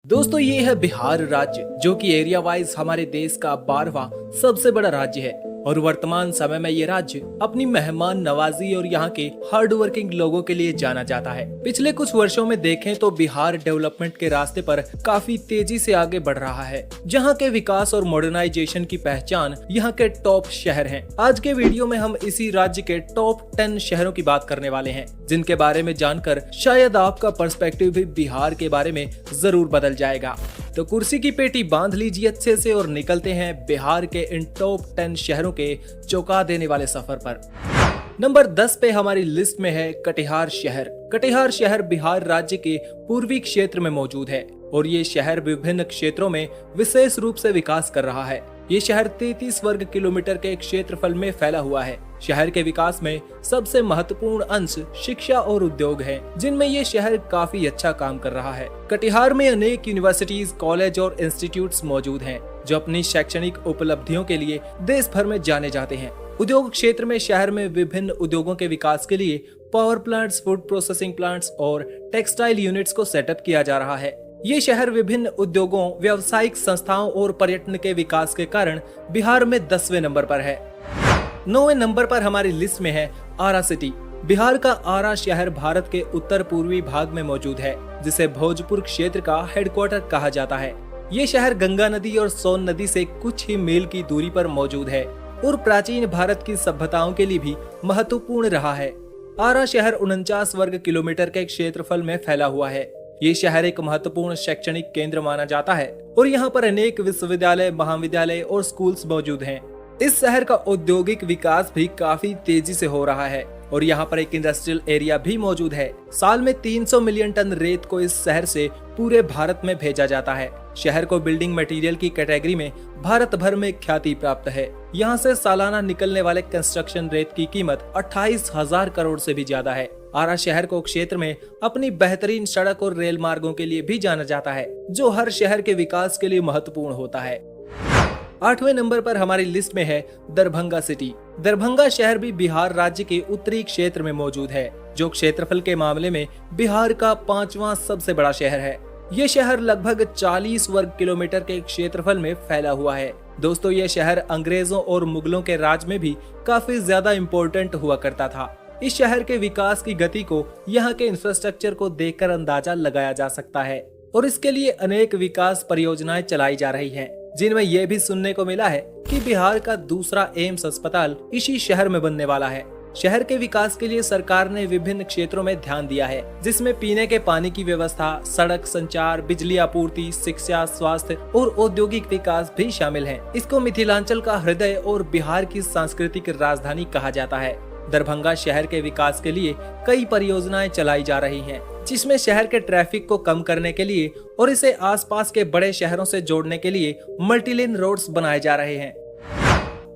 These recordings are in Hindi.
दोस्तों ये है बिहार राज्य, जो कि एरिया वाइज हमारे देश का 12वां सबसे बड़ा राज्य है और वर्तमान समय में ये राज्य अपनी मेहमान नवाजी और यहाँ के हार्ड वर्किंग लोगों के लिए जाना जाता है। पिछले कुछ वर्षों में देखें तो बिहार डेवलपमेंट के रास्ते पर काफी तेजी से आगे बढ़ रहा है, जहाँ के विकास और मॉडर्नाइजेशन की पहचान यहाँ के टॉप शहर हैं। आज के वीडियो में हम इसी राज्य के टॉप 10 शहरों की बात करने वाले हैं, जिनके बारे में जानकर शायद आपका पर्सपेक्टिव भी बिहार के बारे में जरूर बदल जाएगा। तो कुर्सी की पेटी बांध लीजिए अच्छे से और निकलते हैं बिहार के इन टॉप 10 शहरों के चौंका देने वाले सफर पर। नंबर 10 पे हमारी लिस्ट में है कटिहार शहर। कटिहार शहर बिहार राज्य के पूर्वी क्षेत्र में मौजूद है और ये शहर विभिन्न क्षेत्रों में विशेष रूप से विकास कर रहा है। ये शहर 33 वर्ग किलोमीटर के क्षेत्रफल में फैला हुआ है। शहर के विकास में सबसे महत्वपूर्ण अंश शिक्षा और उद्योग है, जिनमें ये शहर काफी अच्छा काम कर रहा है। कटिहार में अनेक यूनिवर्सिटीज, कॉलेज और इंस्टीट्यूट्स मौजूद हैं, जो अपनी शैक्षणिक उपलब्धियों के लिए देश भर में जाने जाते हैं। उद्योग क्षेत्र में शहर में विभिन्न उद्योगों के विकास के लिए power plants, food processing plants और टेक्सटाइल यूनिट्स को सेटअप किया जा रहा है। ये शहर विभिन्न उद्योगों, व्यावसायिक संस्थाओं और पर्यटन के विकास के कारण बिहार में 10वें नंबर पर है। 9वें नंबर पर हमारी लिस्ट में है आरा सिटी। बिहार का आरा शहर भारत के उत्तर पूर्वी भाग में मौजूद है, जिसे भोजपुर क्षेत्र का हेडक्वार्टर कहा जाता है। ये शहर गंगा नदी और सोन नदी से कुछ ही मील की दूरी पर मौजूद है और प्राचीन भारत की सभ्यताओं के लिए भी महत्वपूर्ण रहा है। आरा शहर 49 वर्ग किलोमीटर के क्षेत्रफल में फैला हुआ है। ये शहर एक महत्वपूर्ण शैक्षणिक केंद्र माना जाता है और यहाँ पर अनेक विश्वविद्यालय, महाविद्यालय और स्कूल्स मौजूद हैं। इस शहर का औद्योगिक विकास भी काफी तेजी से हो रहा है और यहाँ पर एक इंडस्ट्रियल एरिया भी मौजूद है। साल में 300 मिलियन टन रेत को इस शहर से पूरे भारत में भेजा जाता है। शहर को बिल्डिंग मटेरियल की कैटेगरी में भारत भर में ख्याति प्राप्त है। यहाँ से सालाना निकलने वाले कंस्ट्रक्शन रेत की कीमत 28,000 करोड़ से भी ज्यादा है। आरा शहर को क्षेत्र में अपनी बेहतरीन सड़क और रेल मार्गों के लिए भी जाना जाता है, जो हर शहर के विकास के लिए महत्वपूर्ण होता है। 8वें नंबर पर हमारी लिस्ट में है दरभंगा सिटी। दरभंगा शहर भी बिहार राज्य के उत्तरी क्षेत्र में मौजूद है, जो क्षेत्रफल के मामले में बिहार का 5वां सबसे बड़ा शहर है। ये शहर लगभग 40 वर्ग किलोमीटर के क्षेत्रफल में फैला हुआ है। दोस्तों, ये शहर अंग्रेजों और मुगलों के राज में भी काफी ज्यादा इम्पोर्टेंट हुआ करता था। इस शहर के विकास की गति को यहाँ के इंफ्रास्ट्रक्चर को देखकर अंदाजा लगाया जा सकता है और इसके लिए अनेक विकास परियोजनाएं चलाई जा रही हैं, जिनमें यह भी सुनने को मिला है कि बिहार का दूसरा एम्स अस्पताल इसी शहर में बनने वाला है। शहर के विकास के लिए सरकार ने विभिन्न क्षेत्रों में ध्यान दिया है, जिसमें पीने के पानी की व्यवस्था, सड़क संचार, बिजली आपूर्ति, शिक्षा, स्वास्थ्य और औद्योगिक विकास भी शामिल है। इसको मिथिलांचल का हृदय और बिहार की सांस्कृतिक राजधानी कहा जाता है। दरभंगा शहर के विकास के लिए कई परियोजनाएं चलाई जा रही हैं, जिसमें शहर के ट्रैफिक को कम करने के लिए और इसे आसपास के बड़े शहरों से जोड़ने के लिए मल्टीलेन रोड्स बनाए जा रहे हैं।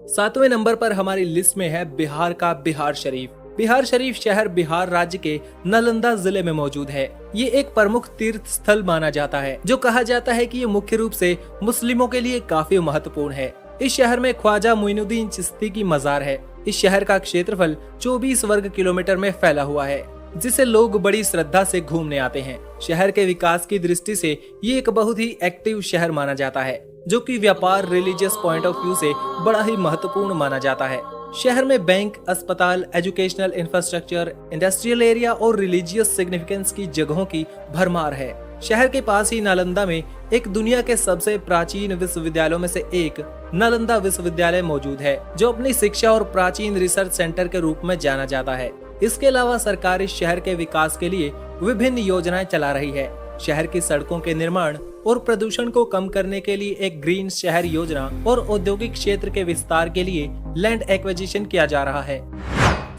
7वें नंबर पर हमारी लिस्ट में है बिहार का बिहार शरीफ। बिहार शरीफ शहर बिहार राज्य के नालंदा जिले में मौजूद है। ये एक प्रमुख तीर्थ स्थल माना जाता है, जो कहा जाता है कि ये मुख्य रूप से मुस्लिमों के लिए काफी महत्वपूर्ण है। इस शहर में ख्वाजा मोइनुद्दीन चिश्ती की मजार है। इस शहर का क्षेत्रफल 24 वर्ग किलोमीटर में फैला हुआ है, जिसे लोग बड़ी श्रद्धा से घूमने आते हैं। शहर के विकास की दृष्टि से ये एक बहुत ही एक्टिव शहर माना जाता है, जो कि व्यापार, रिलीजियस पॉइंट ऑफ व्यू से बड़ा ही महत्वपूर्ण माना जाता है। शहर में बैंक, अस्पताल, एजुकेशनल इंफ्रास्ट्रक्चर, इंडस्ट्रियल एरिया और रिलीजियस सिग्निफिकेंस की जगहों की भरमार है। शहर के पास ही नालंदा में एक दुनिया के सबसे प्राचीन विश्वविद्यालयों में से एक नालंदा विश्वविद्यालय मौजूद है, जो अपनी शिक्षा और प्राचीन रिसर्च सेंटर के रूप में जाना जाता है। इसके अलावा सरकार इस शहर के विकास के लिए विभिन्न योजनाएं चला रही है। शहर की सड़कों के निर्माण और प्रदूषण को कम करने के लिए एक ग्रीन शहर योजना और औद्योगिक क्षेत्र के विस्तार के लिए लैंड एक्विजिशन किया जा रहा है।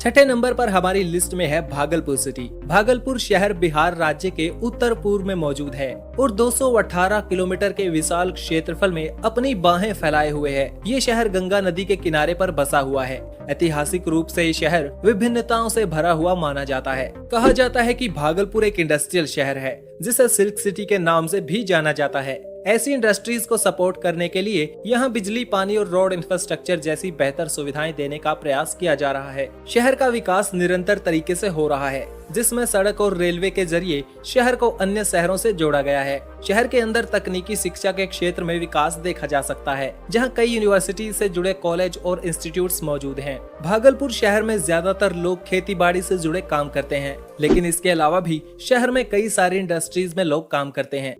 6ठे नंबर पर हमारी लिस्ट में है भागलपुर सिटी। भागलपुर शहर बिहार राज्य के उत्तर पूर्व में मौजूद है और 218 किलोमीटर के विशाल क्षेत्रफल में अपनी बाहें फैलाए हुए है। ये शहर गंगा नदी के किनारे पर बसा हुआ है। ऐतिहासिक रूप से ये शहर विभिन्नताओं से भरा हुआ माना जाता है। कहा जाता है कि भागलपुर एक इंडस्ट्रियल शहर है, जिसे सिल्क सिटी के नाम से भी जाना जाता है। ऐसी इंडस्ट्रीज को सपोर्ट करने के लिए यहाँ बिजली, पानी और रोड इंफ्रास्ट्रक्चर जैसी बेहतर सुविधाएं देने का प्रयास किया जा रहा है। शहर का विकास निरंतर तरीके से हो रहा है, जिसमें सड़क और रेलवे के जरिए शहर को अन्य शहरों से जोड़ा गया है। शहर के अंदर तकनीकी शिक्षा के क्षेत्र में विकास देखा जा सकता है, जहां कई यूनिवर्सिटी से जुड़े कॉलेज और इंस्टीट्यूट्स मौजूद हैं। भागलपुर शहर में ज्यादातर लोग खेती बाड़ी से जुड़े काम करते हैं, लेकिन इसके अलावा भी शहर में कई सारी इंडस्ट्रीज में लोग काम करते हैं।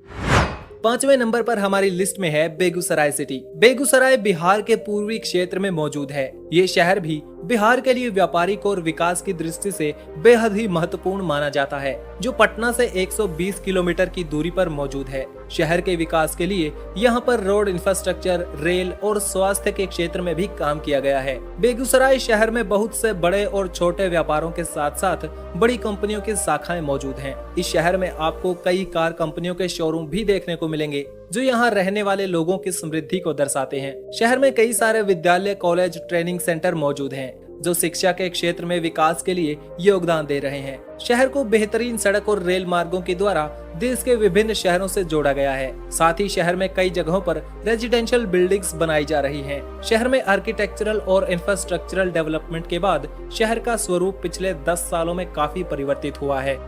5वें नंबर पर हमारी लिस्ट में है बेगूसराय सिटी। बेगूसराय बिहार के पूर्वी क्षेत्र में मौजूद है। ये शहर भी बिहार के लिए व्यापारिक और विकास की दृष्टि से बेहद ही महत्वपूर्ण माना जाता है, जो पटना से 120 किलोमीटर की दूरी पर मौजूद है। शहर के विकास के लिए यहाँ पर रोड इंफ्रास्ट्रक्चर, रेल और स्वास्थ्य के क्षेत्र में भी काम किया गया है। बेगूसराय शहर में बहुत से बड़े और छोटे व्यापारों के साथ साथ बड़ी कंपनियों की शाखाएं मौजूद हैं। इस शहर में आपको कई कार कंपनियों के शोरूम भी देखने को मिलेंगे, जो यहाँ रहने वाले लोगों की समृद्धि को दर्शाते हैं। शहर में कई सारे विद्यालय, कॉलेज, ट्रेनिंग सेंटर मौजूद हैं, जो शिक्षा के क्षेत्र में विकास के लिए योगदान दे रहे हैं। शहर को बेहतरीन सड़क और रेल मार्गों के द्वारा देश के विभिन्न शहरों से जोड़ा गया है। साथ ही शहर में कई जगहों पर रेजिडेंशियल बिल्डिंग्स बनाई जा रही हैं। शहर में आर्किटेक्चरल और इंफ्रास्ट्रक्चरल डेवलपमेंट के बाद शहर का स्वरूप पिछले 10 सालों में काफी परिवर्तित हुआ है।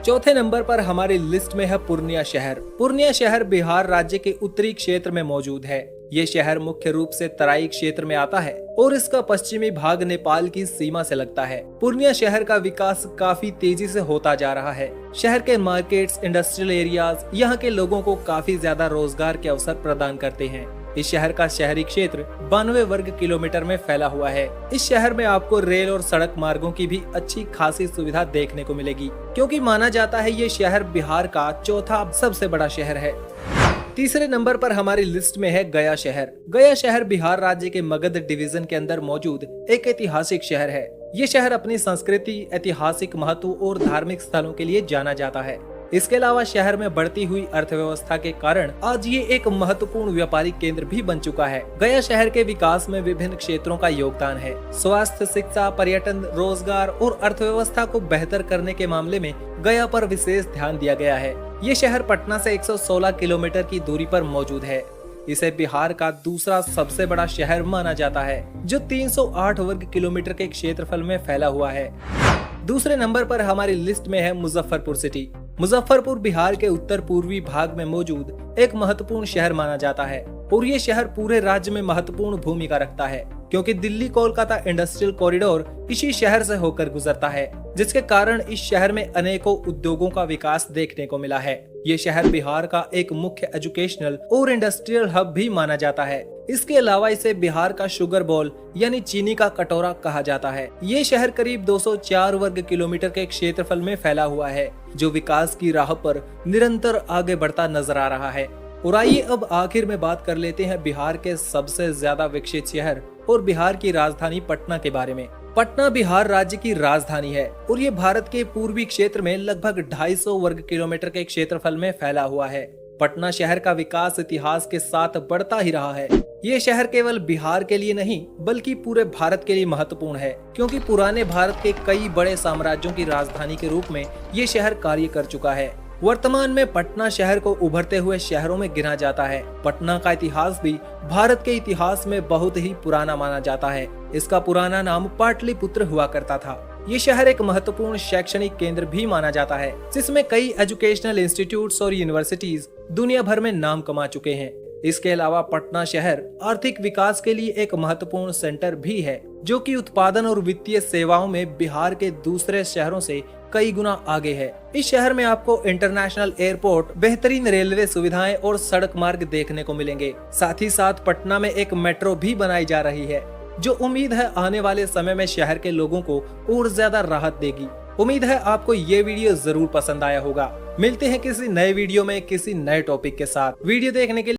चौथे नंबर पर हमारी लिस्ट में है पूर्णिया शहर। पूर्णिया शहर बिहार राज्य के उत्तरी क्षेत्र में मौजूद है। ये शहर मुख्य रूप से तराई क्षेत्र में आता है और इसका पश्चिमी भाग नेपाल की सीमा से लगता है। पूर्णिया शहर का विकास काफी तेजी से होता जा रहा है। शहर के मार्केट्स, इंडस्ट्रियल एरियाज यहाँ के लोगों को काफी ज्यादा रोजगार के अवसर प्रदान करते हैं। इस शहर का शहरी क्षेत्र 92 वर्ग किलोमीटर में फैला हुआ है। इस शहर में आपको रेल और सड़क मार्गों की भी अच्छी खासी सुविधा देखने को मिलेगी, क्योंकि माना जाता है ये शहर बिहार का चौथा सबसे बड़ा शहर है। तीसरे नंबर पर हमारी लिस्ट में है गया शहर। गया शहर बिहार राज्य के मगध डिवीजन के अंदर मौजूद एक ऐतिहासिक शहर है। ये शहर अपनी संस्कृति, ऐतिहासिक महत्व और धार्मिक स्थलों के लिए जाना जाता है। इसके अलावा शहर में बढ़ती हुई अर्थव्यवस्था के कारण आज ये एक महत्वपूर्ण व्यापारिक केंद्र भी बन चुका है। गया शहर के विकास में विभिन्न क्षेत्रों का योगदान है। स्वास्थ्य, शिक्षा, पर्यटन, रोजगार और अर्थव्यवस्था को बेहतर करने के मामले में गया पर विशेष ध्यान दिया गया है। ये शहर पटना से 116 किलोमीटर की दूरी पर मौजूद है। इसे बिहार का दूसरा सबसे बड़ा शहर माना जाता है, जो 308 वर्ग किलोमीटर के क्षेत्रफल में फैला हुआ है। दूसरे नंबर पर हमारी लिस्ट में है मुजफ्फरपुर सिटी। मुजफ्फरपुर बिहार के उत्तर पूर्वी भाग में मौजूद एक महत्वपूर्ण शहर माना जाता है और ये शहर पूरे राज्य में महत्वपूर्ण भूमिका रखता है, क्योंकि दिल्ली कोलकाता इंडस्ट्रियल कॉरिडोर इसी शहर से होकर गुजरता है, जिसके कारण इस शहर में अनेकों उद्योगों का विकास देखने को मिला है। ये शहर बिहार का एक मुख्य एजुकेशनल और इंडस्ट्रियल हब भी माना जाता है। इसके अलावा इसे बिहार का शुगर बॉल यानी चीनी का कटोरा कहा जाता है। ये शहर करीब 204 वर्ग किलोमीटर के क्षेत्रफल में फैला हुआ है, जो विकास की राह पर निरंतर आगे बढ़ता नजर आ रहा है। और आइए अब आखिर में बात कर लेते हैं बिहार के सबसे ज्यादा विकसित शहर और बिहार की राजधानी पटना के बारे में। पटना बिहार राज्य की राजधानी है और ये भारत के पूर्वी क्षेत्र में लगभग 250 वर्ग किलोमीटर के क्षेत्रफल में फैला हुआ है। पटना शहर का विकास इतिहास के साथ बढ़ता ही रहा है। ये शहर केवल बिहार के लिए नहीं बल्कि पूरे भारत के लिए महत्वपूर्ण है, क्योंकि पुराने भारत के कई बड़े साम्राज्यों की राजधानी के रूप में ये शहर कार्य कर चुका है। वर्तमान में पटना शहर को उभरते हुए शहरों में गिना जाता है। पटना का इतिहास भी भारत के इतिहास में बहुत ही पुराना माना जाता है। इसका पुराना नाम पाटलिपुत्र हुआ करता था। ये शहर एक महत्वपूर्ण शैक्षणिक केंद्र भी माना जाता है, जिसमें कई एजुकेशनल इंस्टीट्यूट्स और यूनिवर्सिटीज दुनिया भर में नाम कमा चुके हैं। इसके अलावा पटना शहर आर्थिक विकास के लिए एक महत्वपूर्ण सेंटर भी है, जो कि उत्पादन और वित्तीय सेवाओं में बिहार के दूसरे शहरों से कई गुना आगे है। इस शहर में आपको इंटरनेशनल एयरपोर्ट, बेहतरीन रेलवे सुविधाएं और सड़क मार्ग देखने को मिलेंगे। साथ ही साथ पटना में एक मेट्रो भी बनाई जा रही है, जो उम्मीद है आने वाले समय में शहर के लोगों को और ज्यादा राहत देगी। उम्मीद है आपको ये वीडियो जरूर पसंद आया होगा। मिलते हैं किसी नए वीडियो में किसी नए टॉपिक के साथ। वीडियो देखने के लिए